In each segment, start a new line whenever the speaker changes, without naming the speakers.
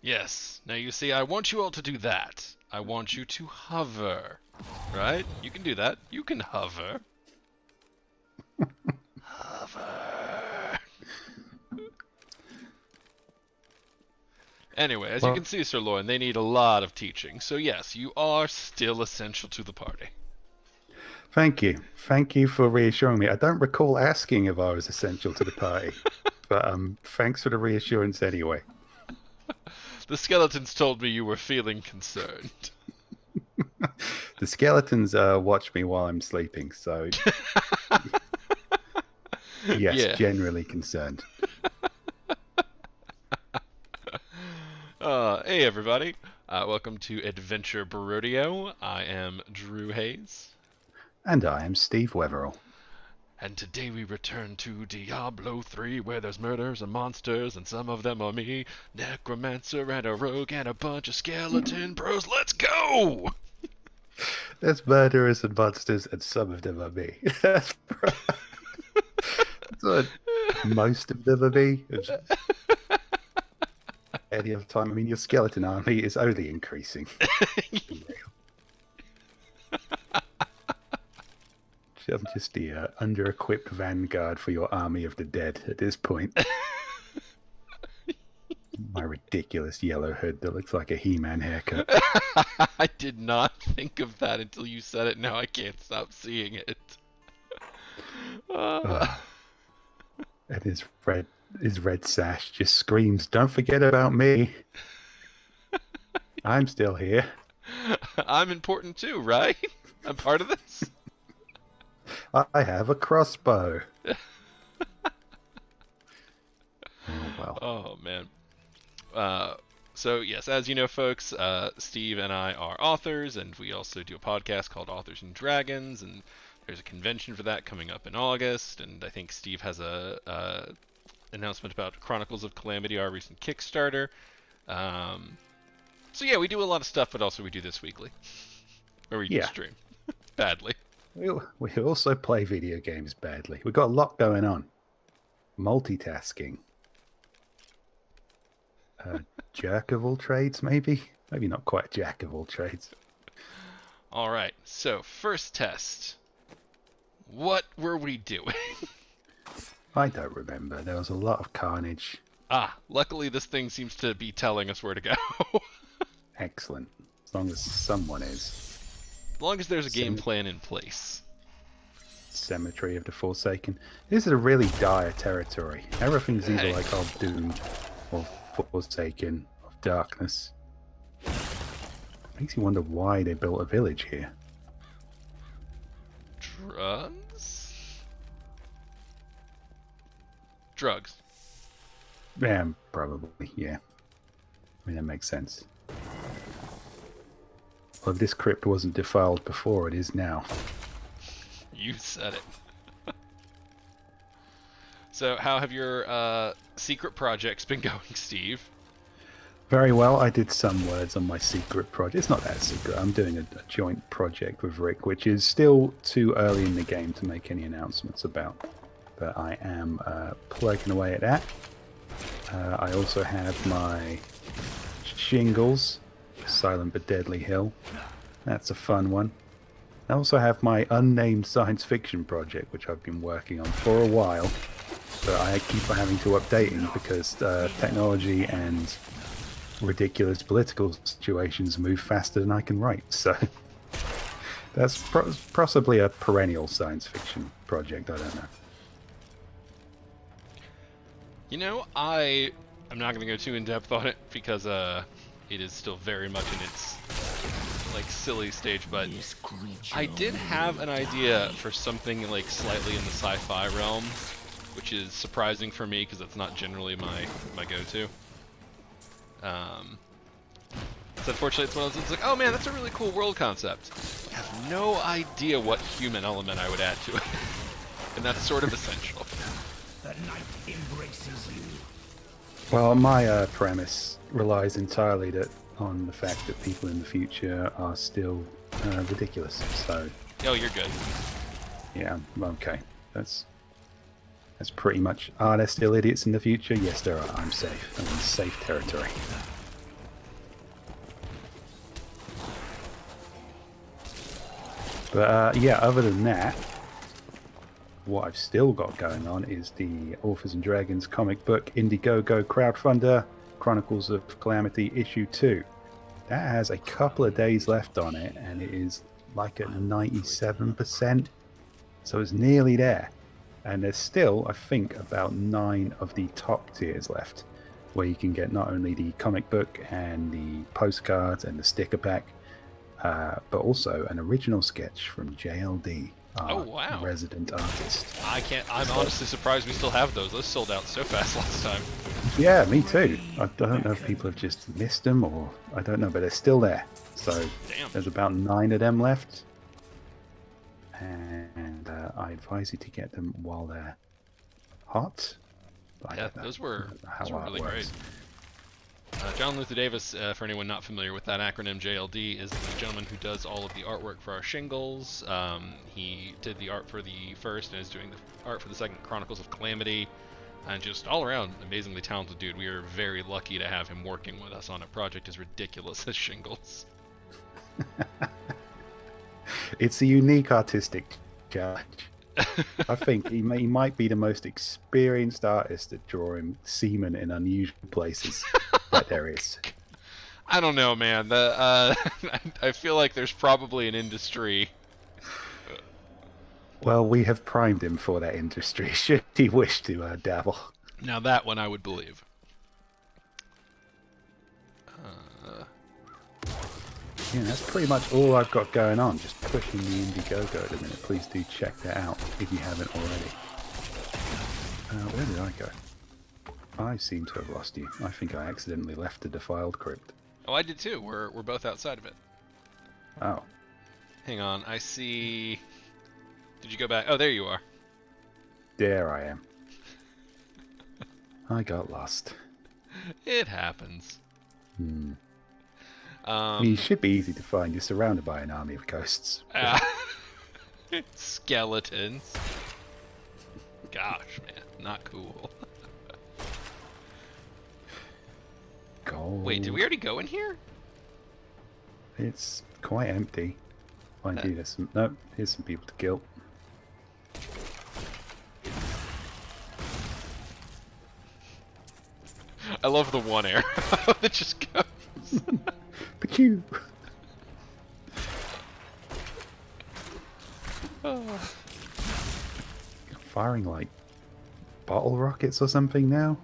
Yes. Now you see, I want you all to do that. I want you to hover. Right? You can do that. You can hover. Hover. Anyway, as you can see, Sir Lorne, they need a lot of teaching. So yes, you are still essential to the party.
Thank you. Thank you for reassuring me. I don't recall asking if I was essential to the party, but thanks for the reassurance anyway.
The skeletons told me you were feeling concerned.
The skeletons watch me while I'm sleeping, so yes,
Yeah.
generally concerned.
Hey everybody. Welcome to Adventure Brodeo. I am Drew Hayes.
And I am Steve Weverell.
And today we return to Diablo 3, where there's murders and monsters, and some of them are me, Necromancer and a rogue and a bunch of skeleton bros. Let's go!
There's murderers and monsters, and some of them are me. That's what most of them are me. Any other time, I mean, your skeleton army is only increasing. I'm just the under-equipped vanguard for your army of the dead at this point. My ridiculous yellow hood that looks like a He-Man haircut.
I did not think of that until you said it. Now I can't stop seeing it.
And his red sash just screams, "Don't forget about me. I'm still here.
I'm important too, right? I'm part of this.
I have a crossbow." Oh, well.
Oh, man. So, yes, as you know, folks, Steve and I are authors, and we also do a podcast called Authors and Dragons, and there's a convention for that coming up in August, and I think Steve has a announcement about Chronicles of Calamity, our recent Kickstarter. So, yeah, we do a lot of stuff, but also we do this weekly, where we stream badly.
We also play video games badly. We've got a lot going on. Multitasking. Jack of all trades, maybe? Maybe not quite jack of all trades.
All right, so first test. What were we doing?
I don't remember. There was a lot of carnage.
Luckily this thing seems to be telling us where to go.
Excellent. As long as someone is.
As long as there's a game plan in place.
Cemetery of the Forsaken. This is a really dire territory. Everything's either like of Doom or Forsaken, of Darkness. Makes you wonder why they built a village here.
Drugs? Drugs.
Yeah, probably, yeah. I mean, that makes sense. Well, if this crypt wasn't defiled before, it is now.
You said it. So, how have your secret projects been going, Steve?
Very well. I did some words on my secret project. It's not that secret. I'm doing a joint project with Rick, which is still too early in the game to make any announcements about. But I am plugging away at that. I also have my shingles, Silent but Deadly Hill. That's a fun one. I also have my unnamed science fiction project, which I've been working on for a while. But I keep having to updating because technology and ridiculous political situations move faster than I can write. So that's possibly a perennial science fiction project. I don't know.
You know, I'm not going to go too in-depth on it because it is still very much in its like silly stage, but I did have an idea for something like slightly in the sci-fi realm, which is surprising for me because that's not generally my go-to. So unfortunately it's one of those, it's like, oh man, that's a really cool world concept. I have no idea what human element I would add to it. And that's sort of essential.
The night embraces you.
Well, my premise relies entirely on the fact that people in the future are still ridiculous. So.
Oh, you're good.
Yeah. Okay. That's pretty much. Are there still idiots in the future? Yes, there are. I'm safe. I'm in safe territory. But yeah, other than that, what I've still got going on is the Authors and Dragons comic book Indiegogo crowdfunder, Chronicles of Calamity issue 2. That has a couple of days left on it, and it is like at 97%, so it's nearly there. And there's still, I think, about 9 of the top tiers left, where you can get not only the comic book and the postcards and the sticker pack, but also an original sketch from JLD, our
wow.
resident artist.
I'm honestly surprised we still have those. Those sold out so fast last time.
Yeah, me too. I don't know if people have just missed them or I don't know, but they're still there. So
Damn.
there's about 9 of them left. And I advise you to get them while they're hot.
Yeah, those were really great. John Luther Davis, for anyone not familiar with that acronym, JLD, is the gentleman who does all of the artwork for our shingles. He did the art for the first and is doing the art for the second Chronicles of Calamity. And just all around, amazingly talented dude. We are very lucky to have him working with us on a project as ridiculous as shingles.
It's a unique artistic challenge. I think he might be the most experienced artist at drawing semen in unusual places that there is.
I don't know, man. I feel like there's probably an industry.
Well, we have primed him for that industry, should he wish to dabble.
Now that one I would believe.
Yeah, that's pretty much all I've got going on. Just pushing the Indiegogo at the minute. Please do check that out if you haven't already. Where did I go? I seem to have lost you. I think I accidentally left the defiled crypt.
Oh, I did too. We're both outside of it.
Oh.
Hang on. I see. Did you go back? Oh, there you are.
There I am. I got lost.
It happens.
You should be easy to find. You're surrounded by an army of ghosts.
Skeletons. Gosh, man. Not cool.
Gold.
Wait, did we already go in here?
It's quite empty. Mind you, there's some... Nope, here's some people to kill.
I love the one arrow that just goes.
But you... Firing like bottle rockets or something now?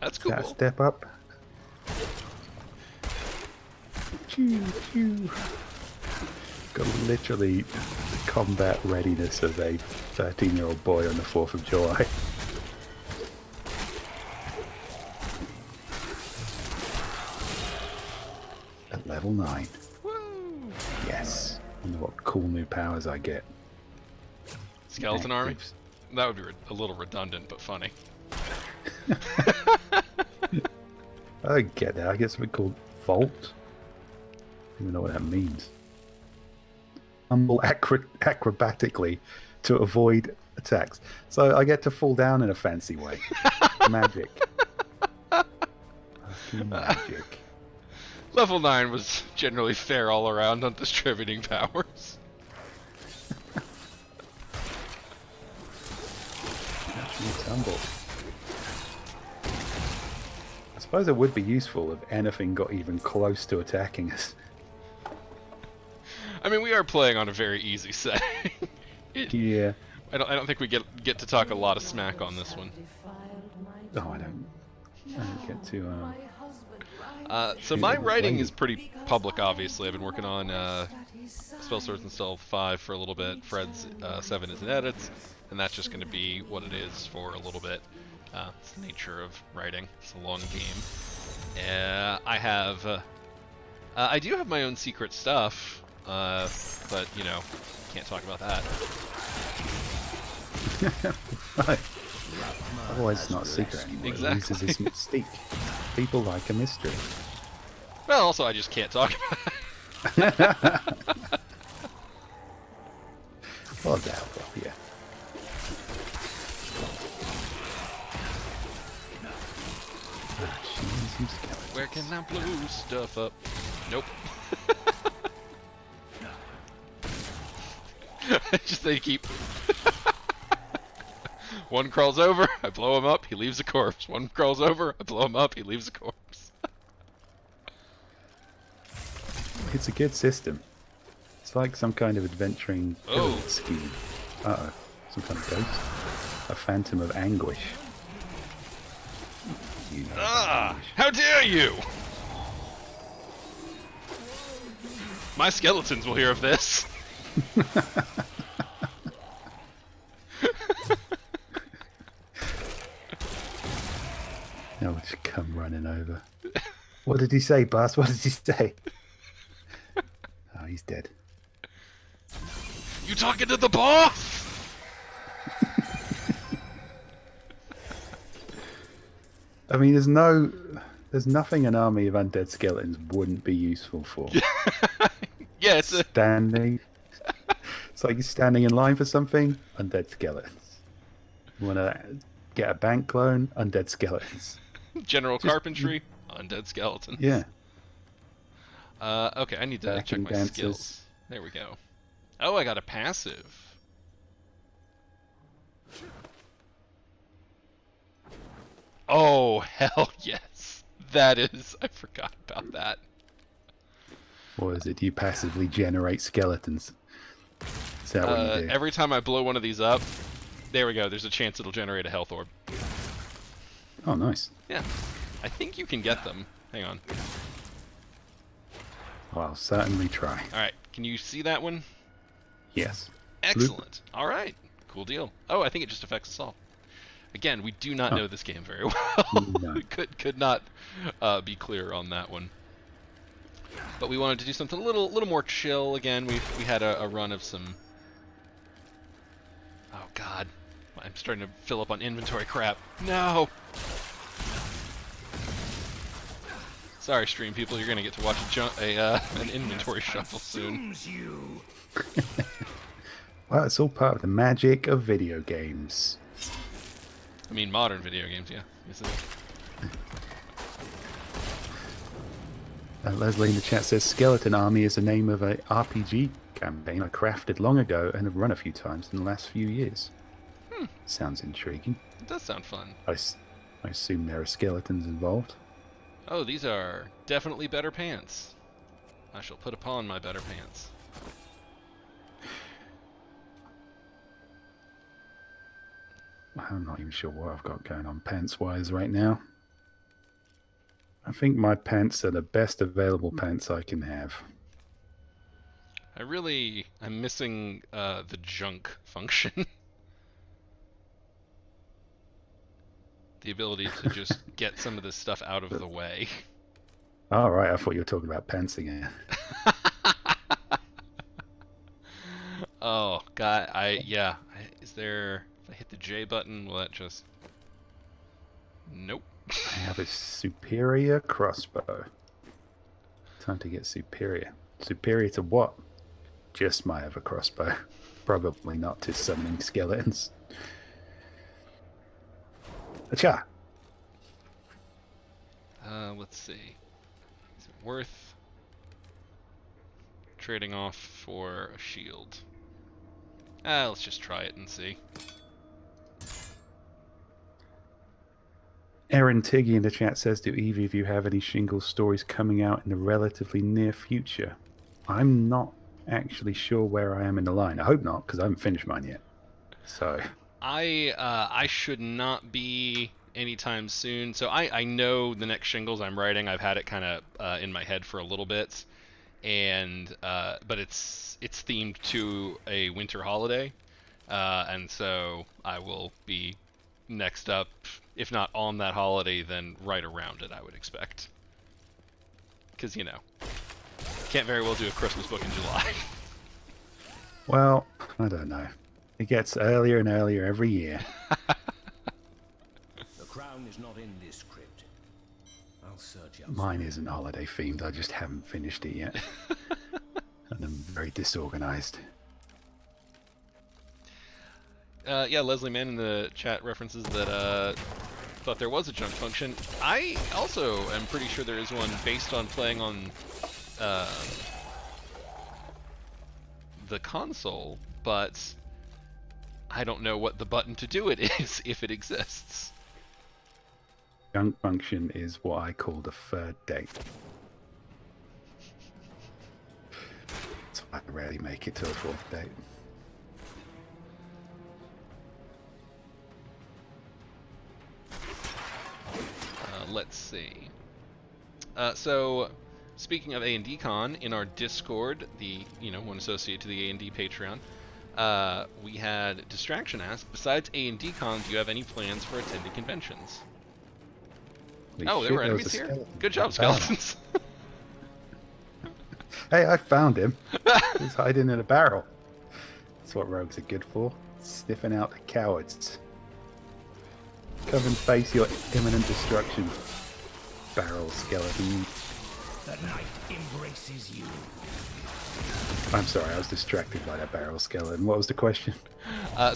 That's cool.
Is that a step up? Choo, choo. Got literally the combat readiness of a 13-year-old boy on the 4th of July. At level 9.
Woo!
Yes. Wonder what cool new powers I get.
Skeleton army?
Actives.
That would be a little redundant, but funny.
I get that. I get something called Vault. I don't even know what that means. Tumble acrobatically to avoid attacks. So I get to fall down in a fancy way. Magic. Fucking magic.
Level 9 was generally fair all around on distributing powers.
Actually tumble. I suppose it would be useful if anything got even close to attacking us.
I mean, we are playing on a very easy setting.
Yeah.
I don't think we get to talk a lot of smack on this one.
Oh, I don't get to...
So my writing is pretty public, obviously. I've been working on Spell Swords and Stealth 5 for a little bit. Fred's 7 is in edits, and that's just going to be what it is for a little bit. It's the nature of writing. It's a long game. I do have my own secret stuff, but, you know, can't talk about that.
Right. Otherwise it's not a secret anymore.
Exactly.
It loses its mystique. People like a mystery.
Well, also, I just can't talk about it.
Well, Doubtful, yeah.
Where can I blow stuff up? Nope. Just they keep. One crawls over, I blow him up, he leaves a corpse. One crawls over, I blow him up, he leaves a corpse.
It's a good system. It's like some kind of adventuring pyramid scheme. Uh-oh. Some kind of ghost. A phantom of anguish. You know anguish.
How dare you! My skeletons will hear of this.
Now we'll just come running over. What did he say, boss? What did he say? Oh, he's dead.
You talking to the boss?
I mean, there's nothing an army of undead skeletons wouldn't be useful for.
Yeah, it's a...
Standing. It's like you're standing in line for something, undead skeletons. You want to get a bank loan, undead skeletons.
General carpentry, undead skeletons.
Yeah.
Okay, I need to check my skills. There we go. Oh, I got a passive. Oh, hell yes. That is... I forgot about that.
What is it? You passively generate skeletons. Is that what you do?
Every time I blow one of these up, there we go. There's a chance it'll generate a health orb.
Oh, nice.
Yeah. I think you can get them. Hang on.
Well, I'll certainly try.
Alright, can you see that one?
Yes.
Excellent. Alright. Cool deal. Oh, I think it just affects us all. Again, we do not know this game very well.
No.
could not be clear on that one. But we wanted to do something a little more chill. Again, we had a run of some... Oh god, I'm starting to fill up on inventory crap. No! Sorry, stream people, you're gonna get to watch an inventory shuffle soon.
Well, it's all part of the magic of video games.
I mean, modern video games, yeah. Yes, it is.
Leslie in the chat says Skeleton Army is the name of a RPG campaign I crafted long ago and have run a few times in the last few years. Sounds intriguing.
It does sound fun.
I assume there are skeletons involved.
Oh, these are definitely better pants. I shall put upon my better pants.
I'm not even sure what I've got going on pants-wise right now. I think my pants are the best available pants I can have.
I'm missing the junk function. The ability to just get some of this stuff out of the way.
All right, I thought you were talking about pants again.
Oh god, is there... If I hit the J button, will that just... Nope.
I have a superior crossbow. Time to get superior. Superior to what? Just my other crossbow. Probably not to summoning skeletons. Acha!
Let's see. Is it worth trading off for a shield? Let's just try it and see.
Aaron Tiggy in the chat says, do either of you have any Shingle stories coming out in the relatively near future? I'm not actually sure where I am in the line. I hope not, because I haven't finished mine yet. So...
I should not be anytime soon. So I know the next Shingles I'm writing. I've had it kind of in my head for a little bit, and but it's themed to a winter holiday, and so I will be next up, if not on that holiday, then right around it, I would expect. Because, you know, can't very well do a Christmas book in July.
Well, I don't know. It gets earlier and earlier every year.
The crown is not in this crypt. I'll search elsewhere.
Mine isn't holiday themed. I just haven't finished it yet. And I'm very disorganized.
Yeah, Leslie Mann in the chat references that thought there was a jump function. I also am pretty sure there is one based on playing on the console. but I don't know what the button to do it is if it exists.
Junk function is what I call the third date. So I rarely make it to a fourth date.
Let's see. So, speaking of A&D Con, in our Discord, the one associated to the A&D Patreon, we had Distraction ask, besides A&D Con, do you have any plans for attending conventions?
Holy
There
shit,
were
there was
enemies
a
here.
skeleton.
Good job,
I found him.
skeletons.
Hey, I found him. He's hiding in a barrel. That's what rogues are good for. Sniffing out the cowards. Come and face your imminent destruction, barrel skeleton.
The night embraces you.
I'm sorry, I was distracted by that barrel skeleton. What was the question?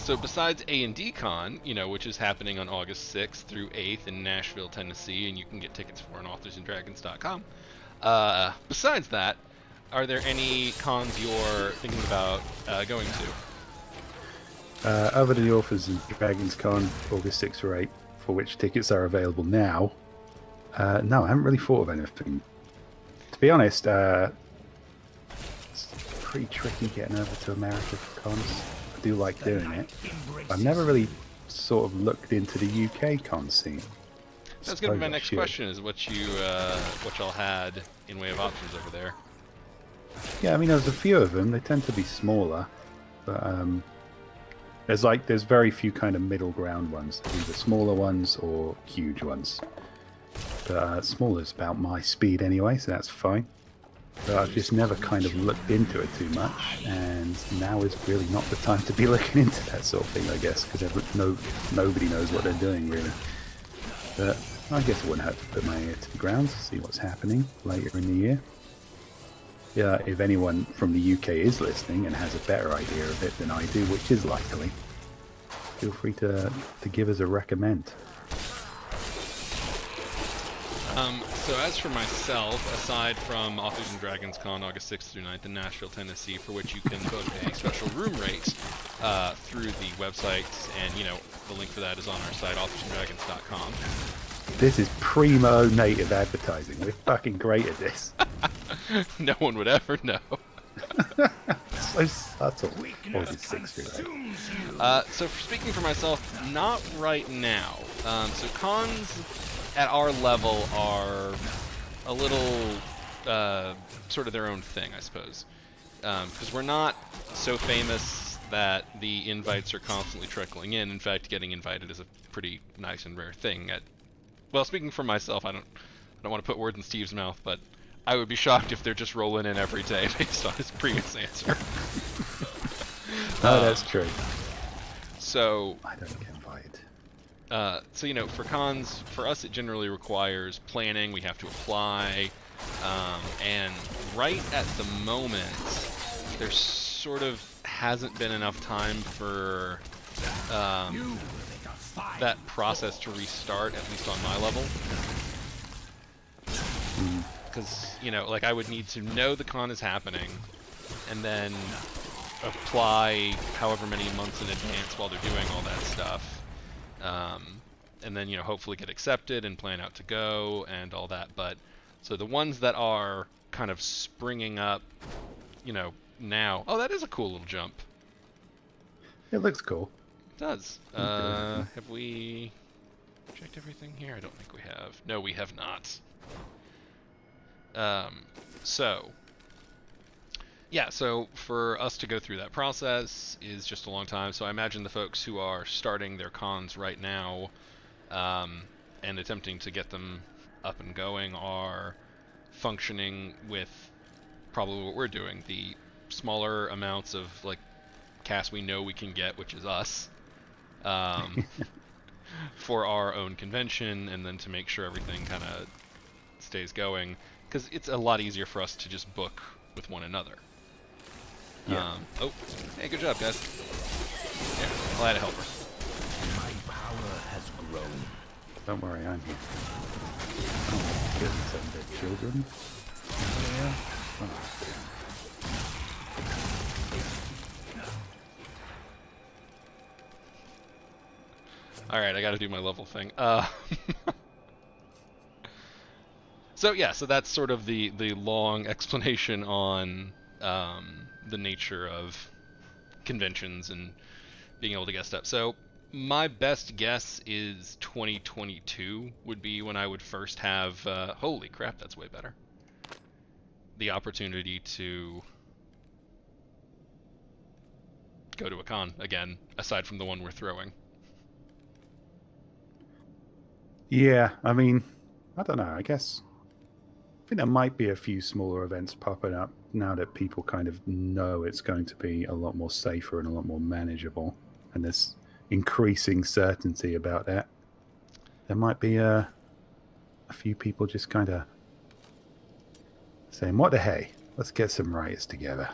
So besides A&D Con, which is happening on August 6th through 8th in Nashville, Tennessee, and you can get tickets for on authorsandragons.com. Besides that, are there any cons you're thinking about going to?
Other than the Authors and Dragons Con, August 6th or 8th, for which tickets are available now, no, I haven't really thought of anything. To be honest, it's pretty tricky getting over to America for cons. I do like doing it. I've never really sort of looked into the UK con scene.
That's going to be my
Suppose I
next
should.
question, is what y'all had in way of options over there.
Yeah, I mean, there's a few of them. They tend to be smaller, but there's very few kind of middle ground ones. Either smaller ones or huge ones. But smaller is about my speed anyway, so that's fine. But I've just never kind of looked into it too much, and now is really not the time to be looking into that sort of thing, I guess, because nobody knows what they're doing really. But I guess it wouldn't hurt to put my ear to the ground to see what's happening later in the year. Yeah, if anyone from the UK is listening and has a better idea of it than I do, which is likely, feel free to give us a recommend.
So as for myself, aside from Authors and Dragons Con August 6th through 9th in Nashville, Tennessee, for which you can book a special room rate through the website, and the link for that is on our site, authorsandragons.com.
This is primo native advertising. We're fucking great at this.
No one would ever know.
So subtle. August 6th through 8th.
So speaking for myself, not right now. So cons at our level are a little sort of their own thing, I suppose. Because we're not so famous that the invites are constantly trickling in. In fact, getting invited is a pretty nice and rare thing. Well, speaking for myself, I don't want to put words in Steve's mouth, but I would be shocked if they're just rolling in every day based on his previous answer.
Oh, that's true.
So
I don't get invited.
So for cons, for us it generally requires planning. We have to apply, and right at the moment, there sort of hasn't been enough time for that process to restart, at least on my level. Because like I would need to know the con is happening, and then apply however many months in advance while they're doing all that stuff. And then, hopefully get accepted and plan out to go and all that. But, so the ones that are kind of springing up, now. Oh, that is a cool little jump.
It looks cool.
It does. Have we checked everything here? I don't think we have. No, we have not. So for us to go through that process is just a long time. So I imagine the folks who are starting their cons right now and attempting to get them up and going are functioning with probably what we're doing, the smaller amounts of cast we know we can get, which is us, for our own convention, and then to make sure everything kind of stays going, because it's a lot easier for us to just book with one another.
Yeah.
Hey, good job, guys. Yeah, I'll add a helper.
My power has grown.
Don't worry, I'm here. Oh my goodness, and their children. Oh.
Alright, I gotta do my level thing. So yeah, so that's sort of the long explanation on the nature of conventions and being able to guest up. So my best guess is 2022 would be when I would first have, holy crap, that's way better, the opportunity to go to a con again, aside from the one we're throwing.
Yeah, I mean, I don't know. I guess I think there might be a few smaller events popping up now that people kind of know it's going to be a lot more safer and a lot more manageable, and there's increasing certainty about that. There might be a few people just kind of saying, "What the hey? Let's get some writers together.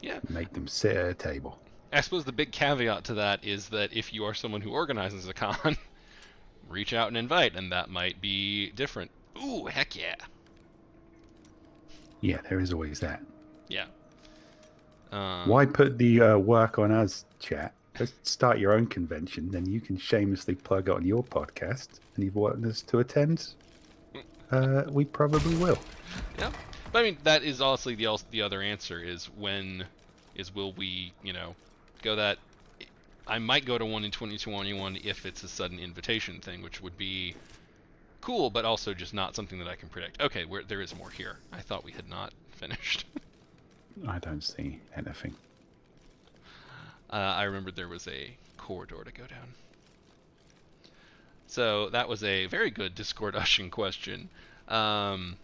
Yeah.
Make them sit at a table."
I suppose the big caveat to that is that if you are someone who organizes a con, reach out and invite, and that might be different. Ooh, heck yeah.
Yeah, there is always that.
Yeah.
Why put the work on us, chat? Just start your own convention, then you can shamelessly plug it on your podcast, and you want us to attend? We probably will.
Yeah. But I mean, that is honestly the other answer is will we, go that. I might go to one in 2021 if it's a sudden invitation thing, which would be cool, but also just not something that I can predict. Okay, there is more here. I thought we had not finished.
I don't see anything.
I remembered there was a corridor to go down. So that was a very good Discord ushing question. So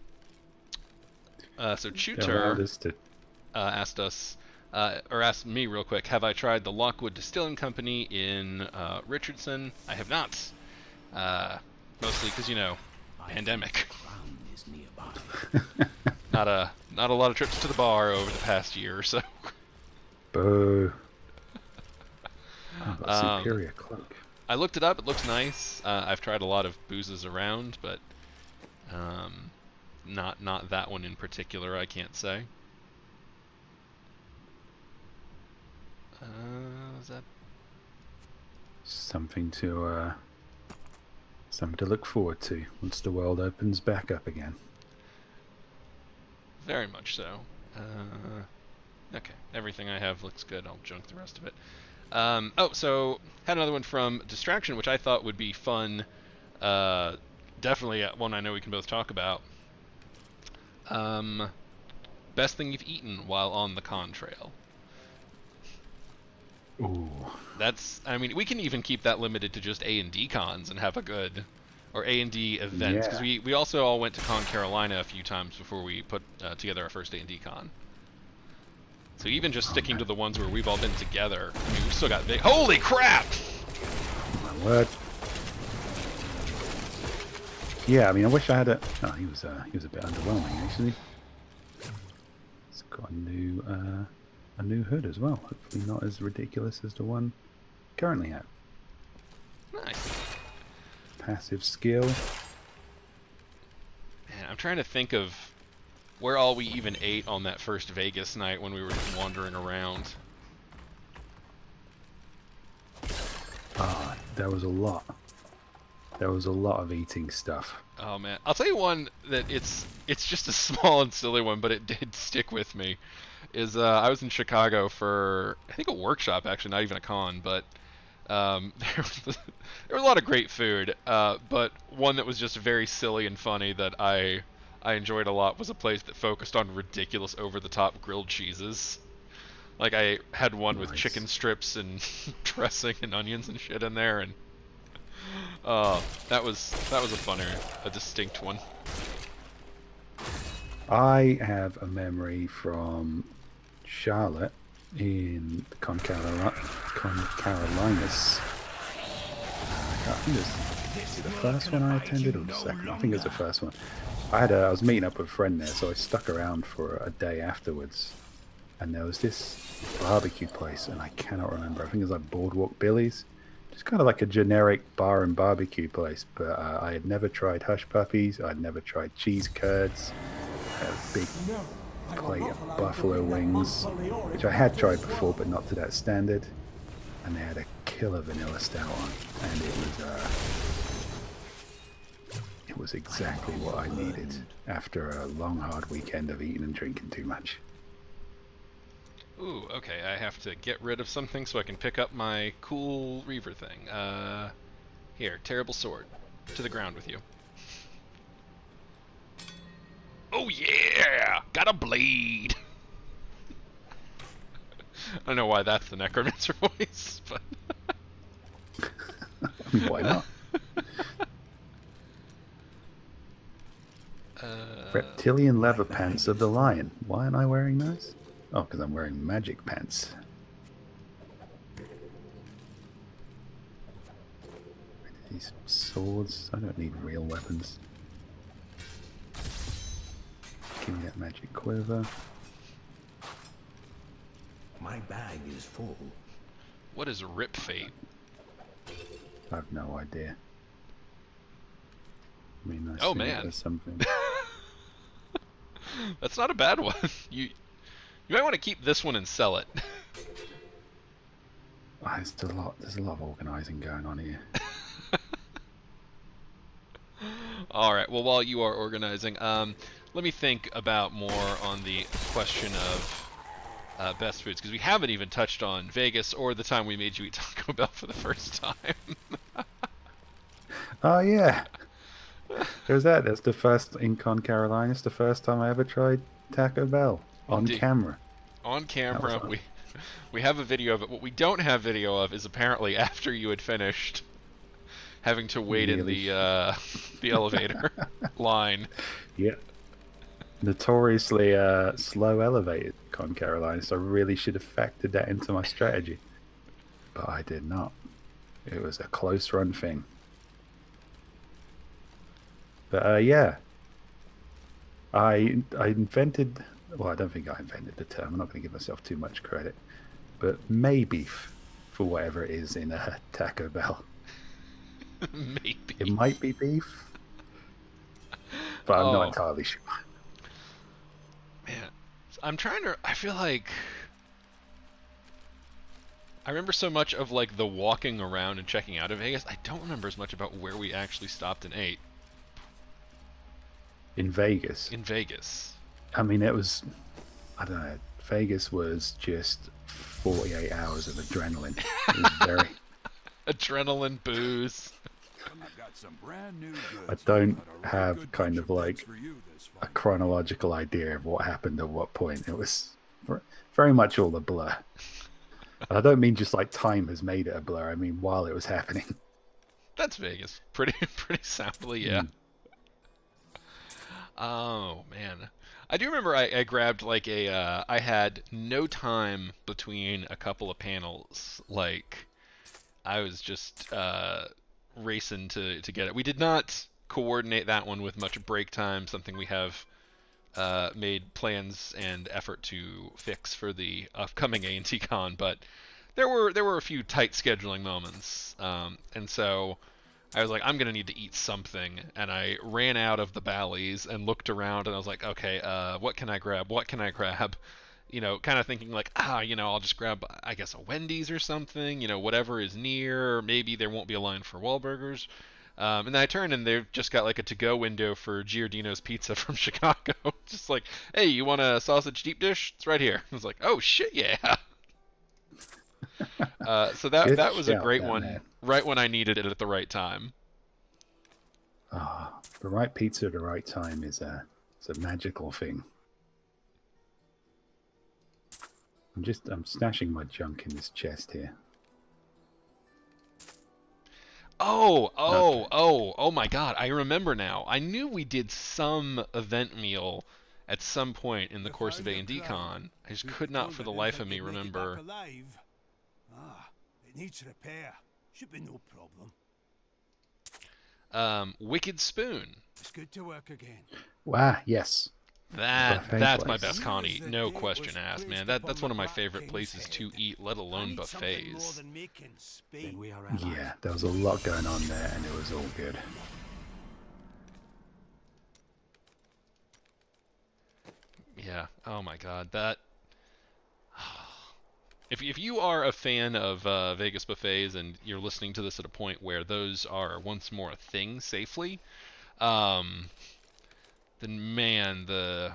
Tutor asked us, or asked me real quick, have I tried the Lockwood Distilling Company in Richardson? I have not. Mostly because, pandemic. Not a lot of trips to the bar over the past year or so.
Boo. Oh, got Superior Cloak.
I looked it up. It looks nice. I've tried a lot of boozes around, but not that one in particular, I can't say. Is that
something to look forward to once the world opens back up again?
Very much so. Okay, everything I have looks good. I'll junk the rest of it. So had another one from Distraction, which I thought would be fun. Definitely one I know we can both talk about. Best thing you've eaten while on the con trail.
Ooh.
We can even keep that limited to just A&D cons and have a good, or A&D events, because we also all went to Con Carolina a few times before we put together our first A&D con. So even just sticking to the ones where we've all been together, we've still got big. Holy crap!
My word. Yeah, I wish I had a. Oh, he was a bit underwhelming actually. It's got a new hood as well. Hopefully not as ridiculous as the one currently have.
Nice.
Passive skill.
Man, I'm trying to think of where all we even ate on that first Vegas night when we were just wandering around.
There was a lot. There was a lot of eating stuff.
Oh man, I'll tell you one that it's just a small and silly one, but it did stick with me. Is I was in Chicago for I think a workshop actually, not even a con, but there was a lot of great food. But one that was just very silly and funny that I enjoyed a lot was a place that focused on ridiculous over-the-top grilled cheeses. Like I had one with chicken strips and dressing and onions and shit in there, and that was a distinct one.
I have a memory from Charlotte in Con Carolinas. I think it was the first one I attended or the second. I think it was the first one. I was meeting up with a friend there, so I stuck around for a day afterwards. And there was this barbecue place, and I cannot remember. I think it was like Boardwalk Billy's. Just kind of like a generic bar and barbecue place. But I had never tried hush puppies. I'd never tried cheese curds. I had a big plate of buffalo wings, which I had tried before, but not to that standard. And they had a killer vanilla stout on, and it was exactly what I needed after a long, hard weekend of eating and drinking too much.
Ooh, okay, I have to get rid of something so I can pick up my cool Reaver thing. Here, terrible sword. To the ground with you. Oh yeah! Got a blade! I don't know why that's the Necromancer voice, but...
I mean, why not? Reptilian leather pants of the lion. Why am I wearing those? Oh, because I'm wearing magic pants. These swords, I don't need real weapons. Give me that magic quiver.
My bag is full.
What is Rip Fate?
I have no idea. I mean, I
Oh,
assume
man.
there's something.
That's not a bad one. You might want to keep this one and sell it.
Oh, there's a lot of organising going on here.
Alright, well, while you are organizing, let me think about more on the question of best foods, because we haven't even touched on Vegas or the time we made you eat Taco Bell for the first time.
Oh yeah, there's that. That's the first in Carolina. It's the first time I ever tried Taco Bell on
Indeed.
camera.
On camera,
That was
we have a video of it. What we don't have video of is apparently after you had finished, having to wait in
Really?
the elevator line.
Yeah. Notoriously slow elevated Con Carolina, so I really should have factored that into my strategy. But I did not. It was a close run thing. But yeah. I invented, well, I don't think I invented the term. I'm not going to give myself too much credit. But Maybeef, for whatever it is in a Taco Bell.
Maybe.
It might be beef, but I'm not entirely sure.
Man, I'm trying to. I feel like I remember so much of like the walking around and checking out of Vegas. I don't remember as much about where we actually stopped and ate
In Vegas.
in Vegas.
I mean, it was, I don't know, Vegas was just 48 hours of adrenaline. It was very...
Adrenaline, booze.
I've got some brand new goods.
I don't
Got a really
have
good
kind
bunch
of
goods
like
for you this
a
fall.
chronological idea of what happened at what point. It was very much all a blur. And I don't mean just like time has made it a blur. I mean while it was happening.
That's Vegas. Pretty soundly, yeah. Oh man, I do remember I grabbed like a. I had no time between a couple of panels. Like I was just racing to get it. We did not coordinate that one with much break time. Something we have made plans and effort to fix for the upcoming A&T Con, but there were a few tight scheduling moments, and so I was like, I'm gonna need to eat something, and I ran out of the Bally's and looked around, and I was like, okay, what can I grab? What can I grab? You know, kind of thinking like, I'll just grab, I guess, a Wendy's or something, whatever is near. Maybe there won't be a line for Wahlburgers. And then I turned and they've just got like a to-go window for Giordino's Pizza from Chicago. Just like, hey, you want a sausage deep dish? It's right here. I was like, oh shit, yeah. So
Good
that was a
shout,
great
that
one,
man.
right when I needed it at the right time.
Ah, the right pizza at the right time is it's a magical thing. I'm stashing my junk in this chest here.
Oh my god, I remember now. I knew we did some event meal at some point in the course of A&D Con. I just could not for the life of me remember.
It needs repair. Should be no problem.
Wicked Spoon.
It's good to work again.
Wow, yes. Buffet
That's my
place.
best Connie, no question asked, man. That's one of my favorite places to eat, let alone buffets.
Then we are allies.
Yeah, there was a lot going on there and it was all good.
Yeah, oh my god, that... if you are a fan of Vegas buffets and you're listening to this at a point where those are once more a thing safely, um, then man, the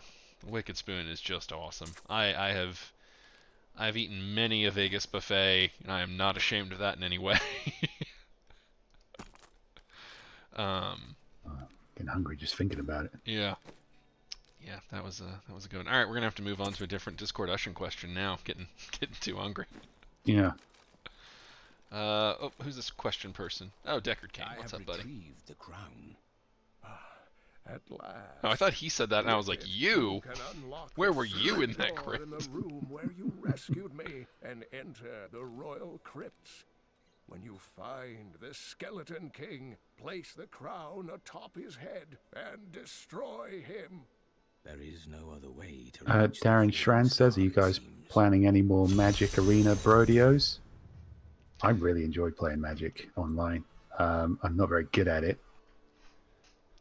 Wicked Spoon is just awesome. I've eaten many a Vegas buffet, and I am not ashamed of that in any way.
Getting hungry just thinking about it.
Yeah. Yeah, that was a good one. All right, we're gonna have to move on to a different Discord Ushin question now. Getting too hungry.
Yeah.
Oh, who's this question person? Oh, Deckard King. What's up, buddy?
Retrieved the crown.
At last.
Oh, I thought he said that, and I was like, you?
can unlock
Where
the
were you in that
door in
crypt?
the room where you rescued me and enter the royal crypts. When you find the Skeleton King, place the crown atop his head and destroy him.
There is no other way to reach
Darren
the
Schran
Fallen
says, are you
Star, it
guys
seems.
planning any more Magic Arena Brodeos? I really enjoy playing Magic online. I'm not very good at it,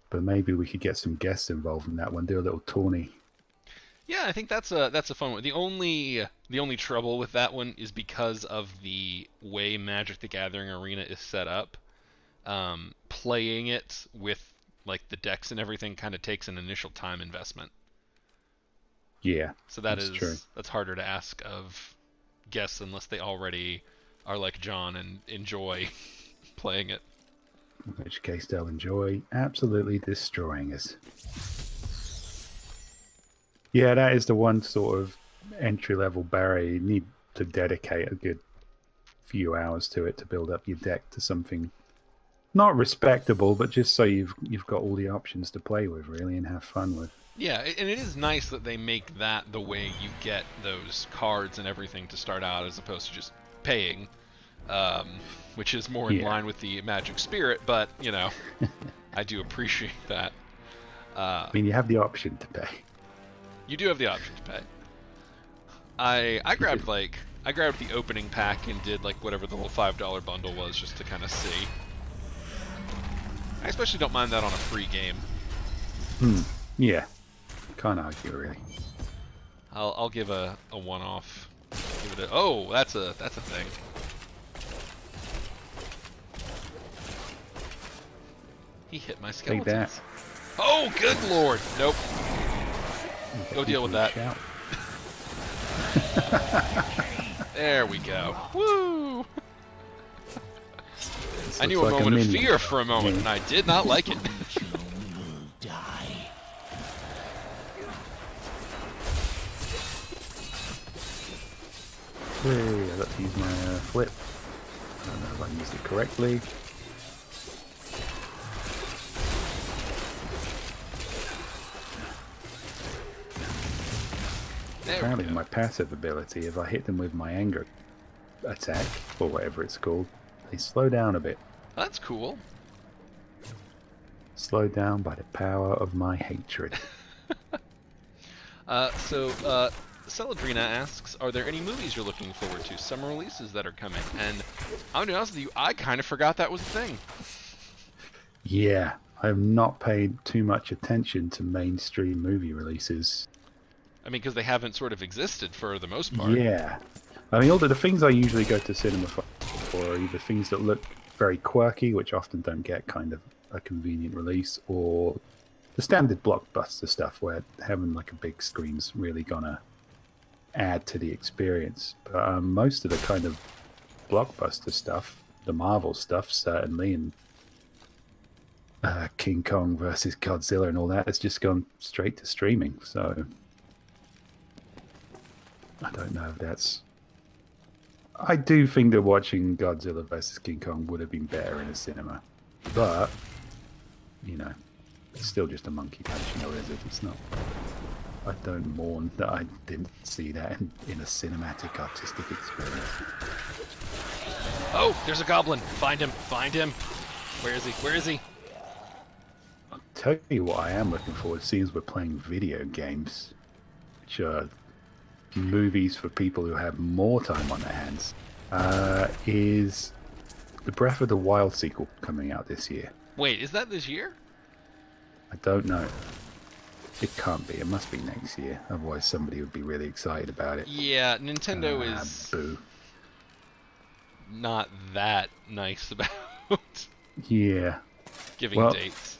but maybe we could get some guests involved in that one, do a little tourney.
Yeah, I think that's a fun one. The only trouble with that one is because of the way Magic the Gathering Arena is set up. Playing it with like the decks and everything kind of takes an initial time investment.
Yeah,
So
that's true.
that's harder to ask of guests unless they already are like John and enjoy playing it.
In which case they'll enjoy absolutely destroying us. Yeah, that is the one sort of entry-level barrier. You need to dedicate a good few hours to it to build up your deck to something not respectable, but just so you've got all the options to play with, really, and have fun with.
Yeah, and it is nice that they make that the way you get those cards and everything to start out, as opposed to just paying, which is more in line with the Magic spirit. But you know, I do appreciate that.
I mean, you have the option to pay.
You do have the option to pay. I grabbed the opening pack and did like whatever the little $5 bundle was just to kind of see. I especially don't mind that on a free game.
Yeah, can't argue really.
I'll give a one-off. Give it a, oh, that's a thing. He hit my skeletons.
Take that.
Oh, good lord! Nope. Go deal with that.
Shout.
There we go. Woo!
This
I knew
looks
a
like
moment of
minion.
fear for a moment, and I did not like it.
Hey, I got to use my flip. I don't know if I used it correctly.
There we
Apparently
go.
my passive ability, if I hit them with my anger attack, or whatever it's called, they slow down a bit.
That's cool.
Slowed down by the power of my hatred.
Celadrina asks, are there any movies you're looking forward to? Summer releases that are coming? And I'm gonna be honest with you, I kind of forgot that was a thing.
Yeah, I have not paid too much attention to mainstream movie releases.
I mean, because they haven't sort of existed for the most part.
Yeah. I mean, all the things I usually go to cinema for are either things that look very quirky, which often don't get kind of a convenient release, or the standard blockbuster stuff where having like a big screen's really gonna add to the experience. But most of the kind of blockbuster stuff, the Marvel stuff certainly, and King Kong versus Godzilla and all that, has just gone straight to streaming. So I don't know if that's... I do think that watching Godzilla versus King Kong would have been better in a cinema. But, you know, it's still just a monkey punching a lizard. It's not... I don't mourn that I didn't see that in a cinematic artistic experience.
Oh, there's a goblin. Find him. Find him. Where is he? Where is he?
I'll tell you what I am looking forward to seeing as we're playing video games, which are movies for people who have more time on their hands, is the Breath of the Wild sequel coming out this year.
Wait, is that this year?
I don't know. It can't be. It must be next year. Otherwise, somebody would be really excited about it.
Yeah, Nintendo is
Boo.
not that nice about
Yeah.
giving
Well,
dates.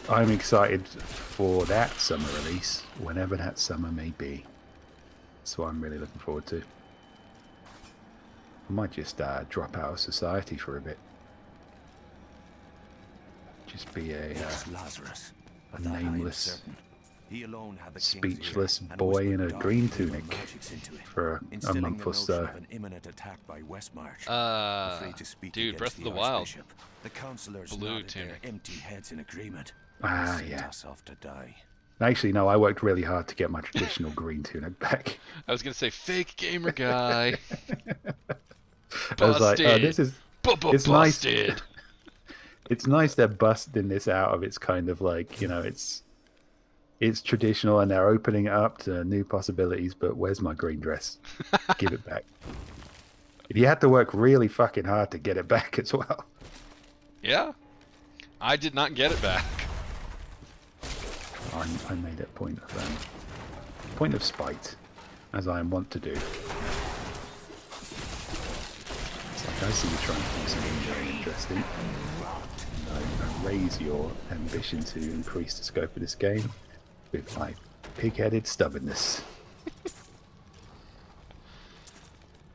I'm excited for that summer release, whenever that summer may be. That's what I'm really looking forward to. I might just drop out of society for a bit. Just be a
Lazarus.
nameless,
He alone had the king's
speechless
ear and
boy
whispered
in a
dark
green
evil
tunic
magics into it,
for a
instilling
month
the
or
notion
so.
of an imminent attack by Westmarch. Afraid to speak
Dude,
against
Breath of the
the
Wild.
Archbishop. The councillors
Blue
nodded
tunic.
their empty heads in agreement.
Ah,
Sent
yeah.
us off to die.
Actually, no, I worked really hard to get my traditional green tunic back.
I was gonna say fake gamer guy.
I was like, oh, this is... It's nice.
Busted.
It's nice they're busting this out of its kind of like, it's traditional and they're opening it up to new possibilities, but where's my green dress? Give it back. You had to work really fucking hard to get it back as well.
Yeah, I did not get it back.
I made a point of spite, as I want to do. It's like I see you trying to do something very interesting. I raise your ambition to increase the scope of this game with my pig-headed stubbornness.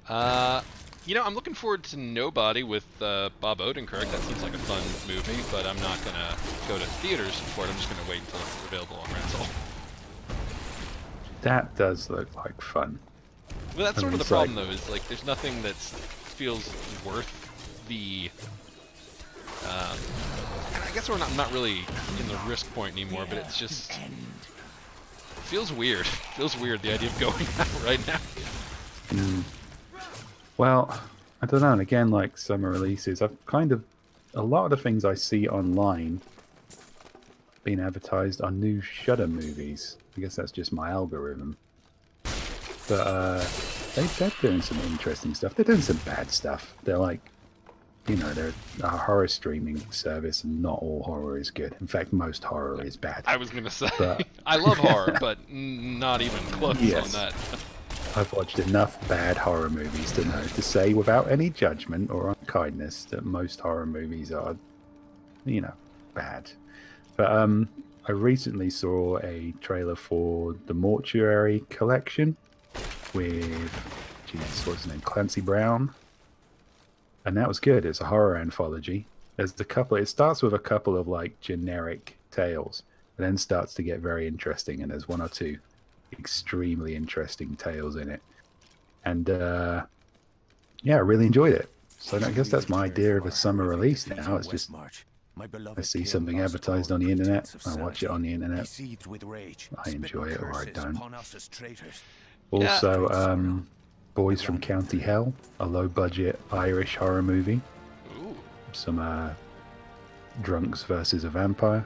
I'm looking forward to Nobody with Bob Odenkirk. That seems like a fun movie, but I'm not gonna go to theaters for it. I'm just gonna wait until it's available on rental.
That does look like fun.
Well, that's sort of the
it's
problem,
like-
though, is like there's nothing that feels worth the. And I guess I'm not really in the risk point anymore, but it's just feels weird. Feels weird the idea of going out right now.
Well, I don't know. And again, like summer releases, a lot of the things I see online being advertised are new Shudder movies. I guess that's just my algorithm. But they're doing some interesting stuff. They're doing some bad stuff. They're like, they're a horror streaming service, and not all horror is good. In fact, most horror is bad.
I was gonna say
But-
I love horror, but not even close
Yes.
on that.
I've watched enough bad horror movies to know to say without any judgment or unkindness that most horror movies are, bad. But I recently saw a trailer for the Mortuary Collection with, what's his name, Clancy Brown, and that was good. It's a horror anthology. It starts with a couple of like generic tales, and then starts to get very interesting, and there's one or two extremely interesting tales in it, and I really enjoyed it. So I guess that's my idea of a summer release now. It's just I see something advertised on the internet, I watch it on the internet, I enjoy it or I don't. Also, Boys from County Hell, a low-budget Irish horror movie.
Ooh,
Some drunks versus a vampire.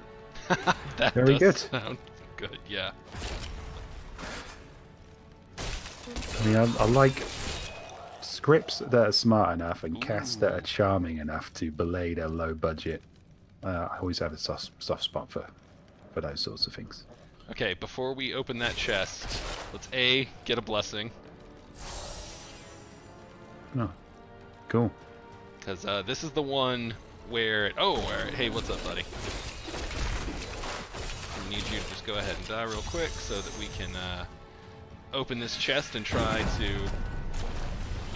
that
Very good.
Sound good, yeah.
I mean, I like scripts that are smart enough and casts that are charming enough to belay their low budget. I always have a soft spot for those sorts of things.
Okay, before we open that chest, let's get a blessing.
Oh, cool.
Because this is the one where... Oh, all right. Hey, what's up, buddy? I need you to just go ahead and die real quick so that we can open this chest and try to...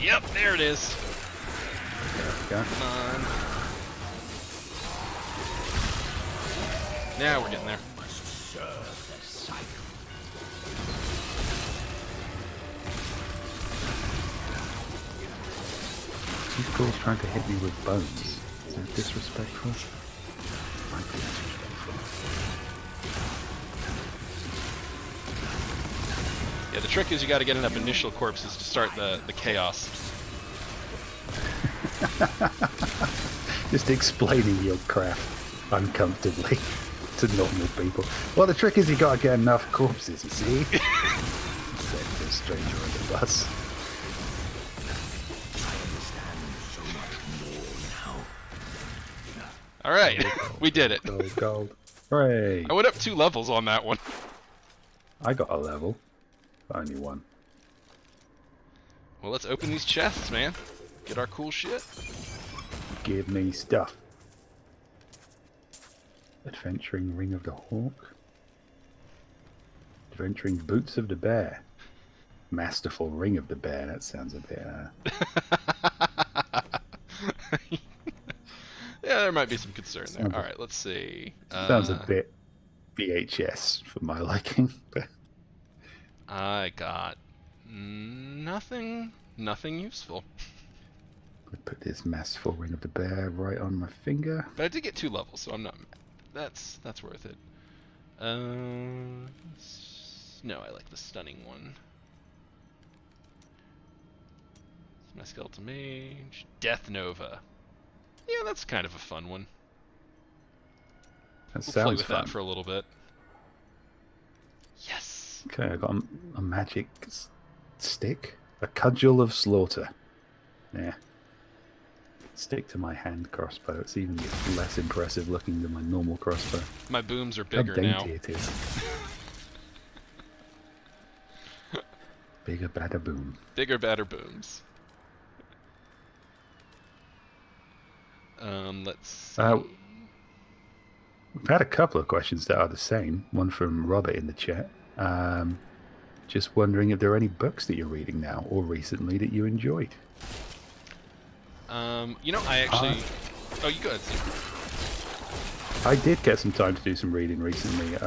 Yep, there it is.
There
Come on. Now we're getting there.
These girls trying to hit me with bones. Is that disrespectful? Might be disrespectful.
Yeah, the trick is you got to get enough initial corpses to start the chaos.
Just explaining your craft uncomfortably to normal people. Well, the trick is you got to get enough corpses, you see? Send this stranger on the bus.
All right, we did it.
Gold, gold. Hooray!
I went up 2 levels on that one.
I got a level. Only one.
Well, let's open these chests, man. Get our cool shit.
Give me stuff. Adventuring Ring of the Hawk. Adventuring Boots of the Bear. Masterful Ring of the Bear. That sounds a bit...
Yeah, there might be some concern there. All right, let's see.
sounds a bit VHS for my liking.
I got nothing useful.
I put this Masterful Ring of the Bear right on my finger.
But I did get 2 levels, so I'm not. That's worth it. No, I like the stunning one. My Skeleton Mage, Death Nova. Yeah, that's kind of a fun one.
That
We'll play
sounds
with
fun.
that for a little bit. Yes.
Okay, I got a magic stick. A Cudgel of Slaughter. Yeah. Stick to my hand crossbow. It's even less impressive looking than my normal crossbow.
My booms are
How
bigger now.
dainty it is. Bigger, badder boom.
Bigger, badder booms. Let's see.
We've had a couple of questions that are the same. One from Robert in the chat. Just wondering if there are any books that you're reading now or recently that you enjoyed.
You know, I actually... oh, you go ahead, Steve.
I did get some time to do some reading recently.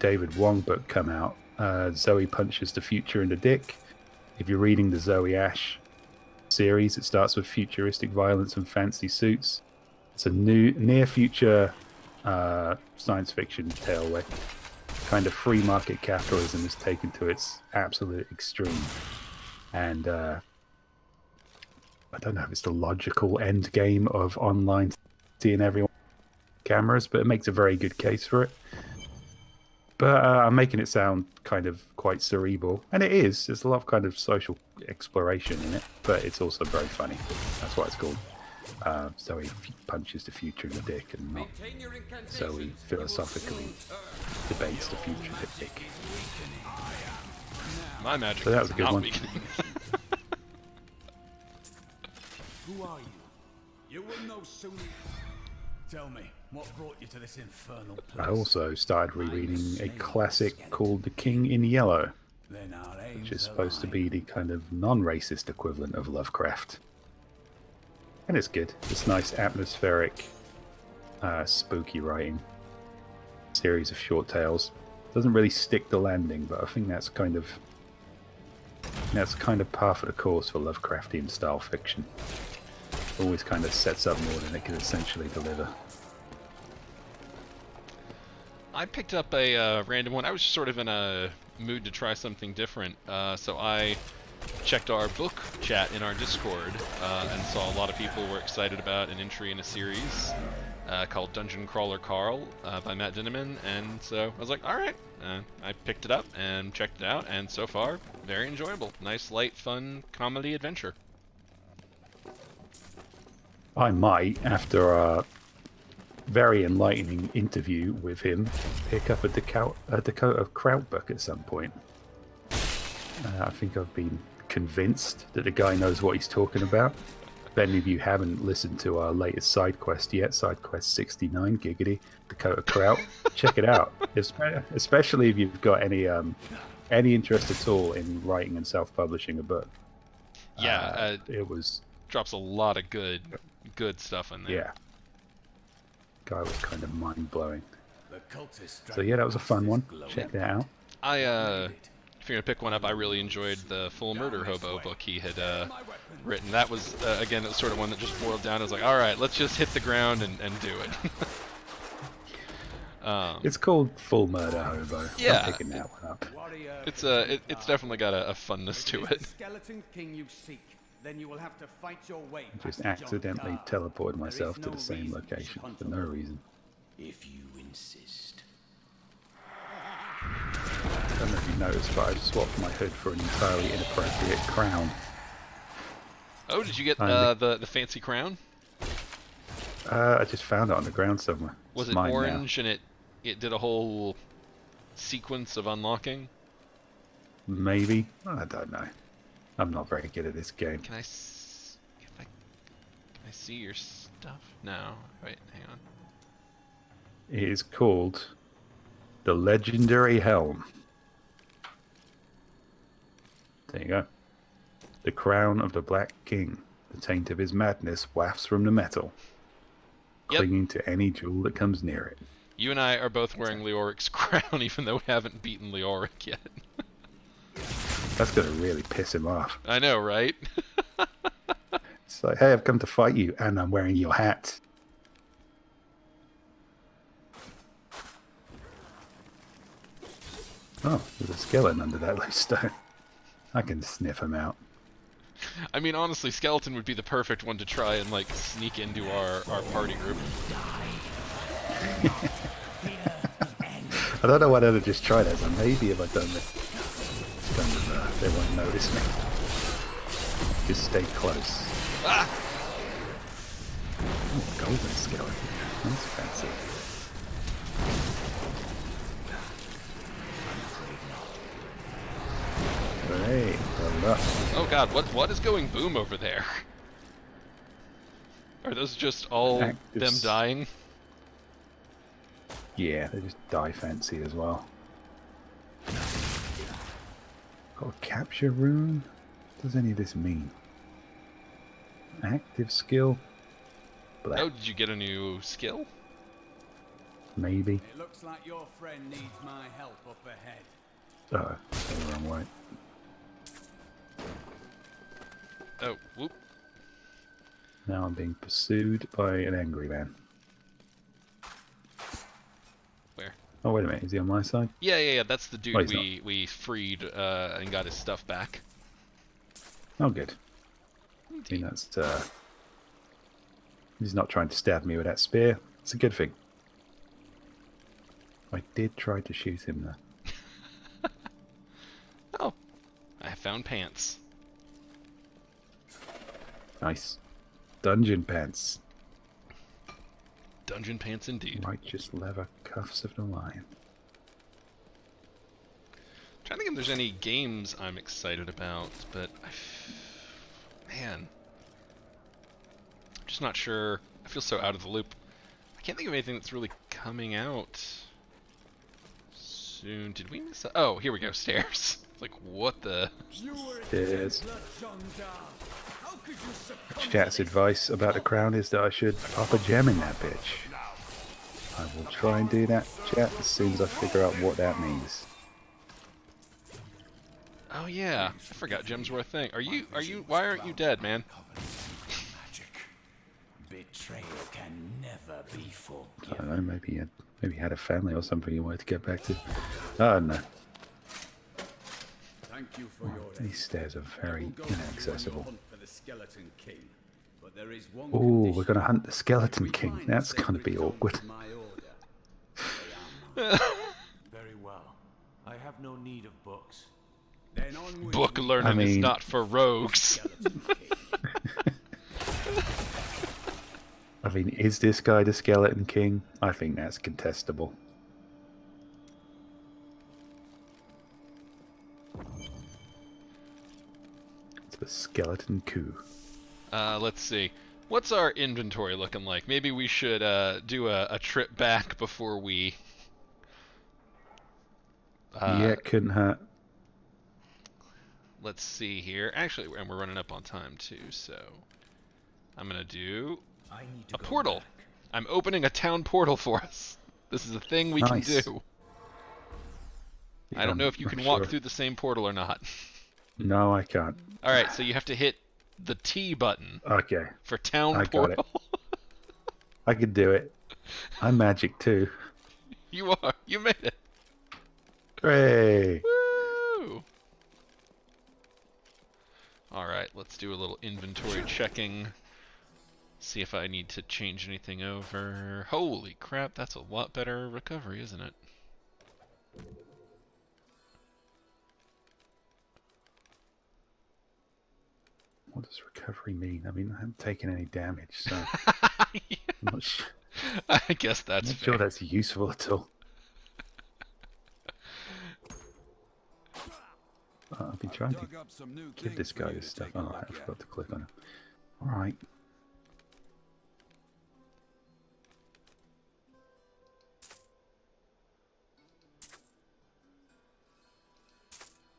David Wong book come out. Zoe Punches the Future in the Dick. If you're reading the Zoe Ash series, it starts with futuristic violence and fancy suits. It's a new near-future science fiction tale where kind of free market capitalism is taken to its absolute extreme. And I don't know if it's the logical end game of online seeing everyone cameras, but it makes a very good case for it. But I'm making it sound kind of quite cerebral, and it is. There's a lot of kind of social exploration in it, but it's also very funny. That's why it's called Zoe Punches the Future in the Dick, and not Zoe philosophically debates the future of the dick.
My magic
So that was
is
a good
not
one.
weakening.
Who are you? You will know soon. Tell me, what brought you to this infernal place?
I also started rereading a classic called The King in Yellow,
Then our
which
aims
is supposed to
align.
be the kind of non-racist equivalent of Lovecraft. And it's good. It's nice, atmospheric, spooky writing. Series of short tales. Doesn't really stick the landing, but I think that's kind of par for the course for Lovecraftian style fiction. Always kind of sets up more than it can essentially deliver.
I picked up a random one. I was sort of in a mood to try something different, so I checked our book chat in our Discord and saw a lot of people were excited about an entry in a series called Dungeon Crawler Carl by Matt Dinneman, and so I was like, alright. I picked it up and checked it out, and so far, very enjoyable. Nice, light, fun comedy adventure.
I might, after a very enlightening interview with him, pick up a Dakota Kraut book at some point. I think I've been convinced that the guy knows what he's talking about. If any of you haven't listened to our latest side quest yet, side quest 69, Giggity, Dakota Kraut, check it out. Especially if you've got any interest at all in writing and self-publishing a book.
Yeah,
It was...
drops a lot of good stuff in there.
Yeah. Guy was kind of mind-blowing.
The cultists
So yeah, that was a fun one. Check that out.
If you're gonna pick one up, I really enjoyed the Full Murder Hobo book he had written. That was again, it was sort of one that just boiled down. I was like, all right, let's just hit the ground and do it.
It's called Full Murder Hobo.
Yeah.
I'm picking that one up.
It's definitely got a funness to it.
Skeleton King you seek, then you will have to fight your way.
Just
past
accidentally
Jon
teleported
Dar.
myself
There
to
is
the
no
same
reason to
location
hunt
for no
alone.
reason.
If you insist.
I don't know if you noticed, but I swapped my hood for an entirely inappropriate crown.
Oh, did you get
Finally.
the fancy crown?
I just found it on the ground somewhere.
Was
It's
it
mine now.
orange and it it did a whole sequence of unlocking.
Maybe. I don't know. I'm not very good at this game.
Can I see your stuff? No. Wait, hang on.
It is called the Legendary Helm. There you go. The crown of the Black King. The taint of his madness wafts from the metal,
Yep.
clinging to any jewel that comes near it.
You and I are both wearing Leoric's crown, even though we haven't beaten Leoric yet.
That's going to really piss him off.
I know, right?
It's like, hey, I've come to fight you, and I'm wearing your hat. Oh, there's a skeleton under that loose stone. I can sniff him out.
I mean, honestly, Skeleton would be the perfect one to try and, like, sneak into our party group.
I don't know why they'd just try that, but maybe if I done it, they won't notice me. Just stay close.
Ah!
Oh, golden skeleton. That's fancy. Hey, well up.
Oh god, what is going boom over there? Are those just all
Active
them dying?
Yeah, they just die fancy as well. Got a capture rune? What does any of this mean? Active skill? Black.
Oh, did you get a new skill?
Maybe.
It looks like your friend needs my help up ahead.
Oh, the wrong way.
Oh, whoop.
Now I'm being pursued by an angry man.
Where?
Oh, wait a minute. Is he on my side?
Yeah, that's the dude
Oh, he's
we freed and got his stuff back.
Oh, good. I mean, that's, he's not trying to stab me with that spear. It's a good thing. I did try to shoot him, though.
Oh, I found pants.
Nice. Dungeon pants.
Dungeon pants indeed.
Righteous leather cuffs of the lion.
Trying to think if there's any games I'm excited about, but man, I'm just not sure. I feel so out of the loop. I can't think of anything that's really coming out soon. Did we miss? Oh, here we go. Stairs. Like what the?
Stairs. Chat's advice about the crown is that I should pop a gem in that bitch. I will try and do that, chat, as soon as I figure out what that means.
Oh yeah, I forgot gems were a thing. Are you? Why aren't you dead, man?
Magic. Betrayal can never be
I
forgiven.
don't know, maybe he had a family or something he wanted to get back to. Oh no.
Thank you for your
These stairs are very inaccessible.
Oh,
Oh, we're going to hunt the Skeleton King. That's going to be awkward.
Very well. I have no need of books.
Book learning is
mean-
not for rogues.
I mean, is this guy the Skeleton King? I think that's contestable. It's the Skeleton Coup.
Let's see. What's our inventory looking like? Maybe we should do a trip back before we.
Yeah, couldn't hurt.
Let's see here. Actually, and we're running up on time too, so I'm gonna do
I need to
a
go
portal.
back.
I'm opening a town portal for us. This is a thing we
Nice.
can do. I don't know if you
I'm
can
not
walk
sure.
through the same portal or not.
No, I can't.
All right, so you have to hit the T button
Okay,
for town
I got
portal.
I could do it. I'm magic too.
You are. You made it.
Hooray!
Woo! All right, let's do a little inventory checking. See if I need to change anything over. Holy crap, that's a lot better recovery, isn't it?
What does recovery mean? I mean, I haven't taken any damage, so I'm not,
I guess that's
not
fair.
sure that's useful at all. trying to
dug up some new
give this
things for
guy
you
this
to
stuff.
take a
Oh,
look
I
at.
forgot to click on it. Alright.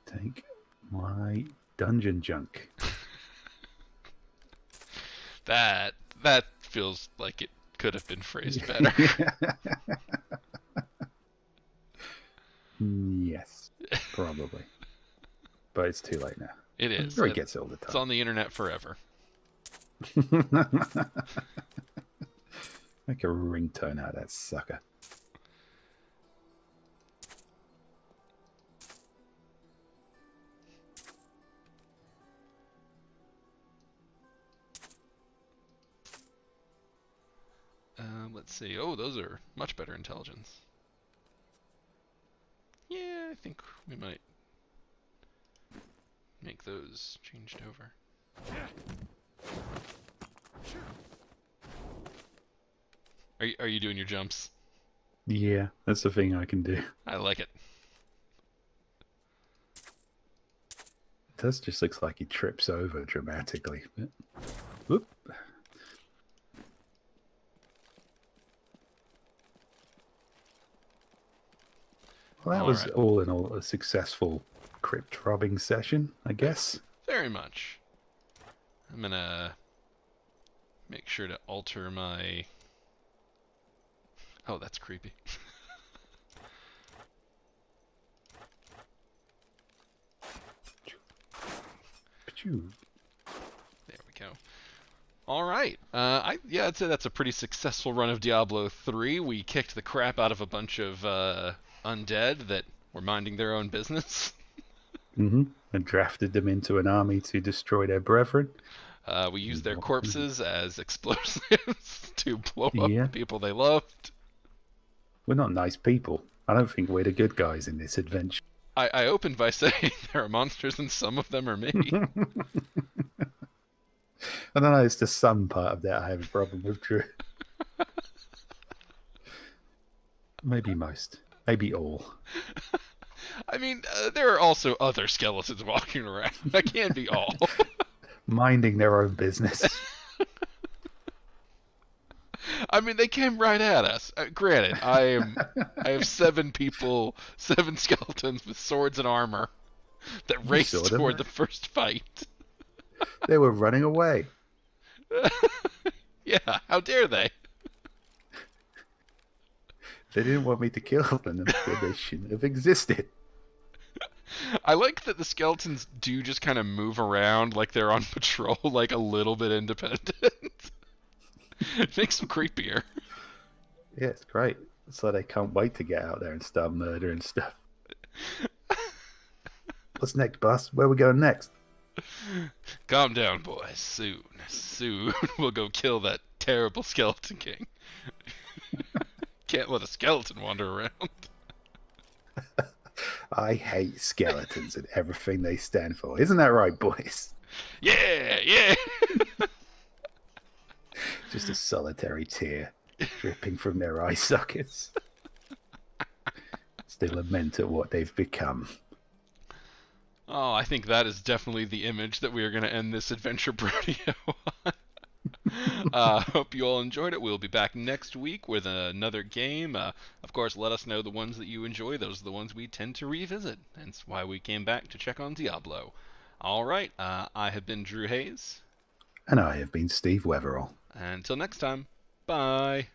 Take my dungeon junk.
That feels like it could have been phrased better.
Yes, probably. But it's too late now.
It is.
Roy gets it all the
It's
time.
on the internet forever.
Make a ringtone out of that sucker.
Let's see. Oh, those are much better intelligence. Yeah, I think we might make those changed over. Are you doing your jumps?
Yeah, that's the thing I can do.
I like it.
It does just looks like he trips over dramatically. But... Whoop. Well, that was
Alright.
all in all a successful crypt robbing session, I guess.
Very much. I'm gonna make sure to alter my... Oh, that's creepy.
Pachoo.
There we go. All right. Yeah, I'd say that's a pretty successful run of Diablo 3. We kicked the crap out of a bunch of undead that were minding their own business.
And drafted them into an army to destroy their brethren.
We used their corpses as explosives to blow up
Yeah.
the people they loved.
We're not nice people. I don't think we're the good guys in this adventure.
I opened by saying there are monsters and some of them are me.
I don't know, it's the some part of that I have a problem with, Drew. Maybe most. Maybe all.
I mean, there are also other skeletons walking around. That can't be all.
Minding their own business.
I mean, they came right at us. Granted, I have 7 skeletons with swords and armor that raced
saw them,
toward
right?
the first fight.
They were running away.
Yeah, how dare they?
They didn't want me to kill them. They shouldn't have existed.
I like that the skeletons do just kind of move around like they're on patrol, like a little bit independent. It makes them creepier.
Yeah, it's great. It's like they can't wait to get out there and start murdering stuff. What's next, boss? Where are we going next?
Calm down, boys. Soon we'll go kill that terrible skeleton king. Can't let a skeleton wander around.
I hate skeletons and everything they stand for. Isn't that right, boys?
Yeah.
Just a solitary tear dripping from their eye sockets. They lament at what they've become.
Oh, I think that is definitely the image that we are going to end this Adventure Brodeo on. Hope you all enjoyed it. We'll be back next week with another game. Of course, let us know the ones that you enjoy. Those are the ones we tend to revisit. That's why we came back to check on Diablo. All right, I have been Drew Hayes.
And I have been Steve Weatherall.
Until next time, bye.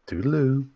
Toodaloo.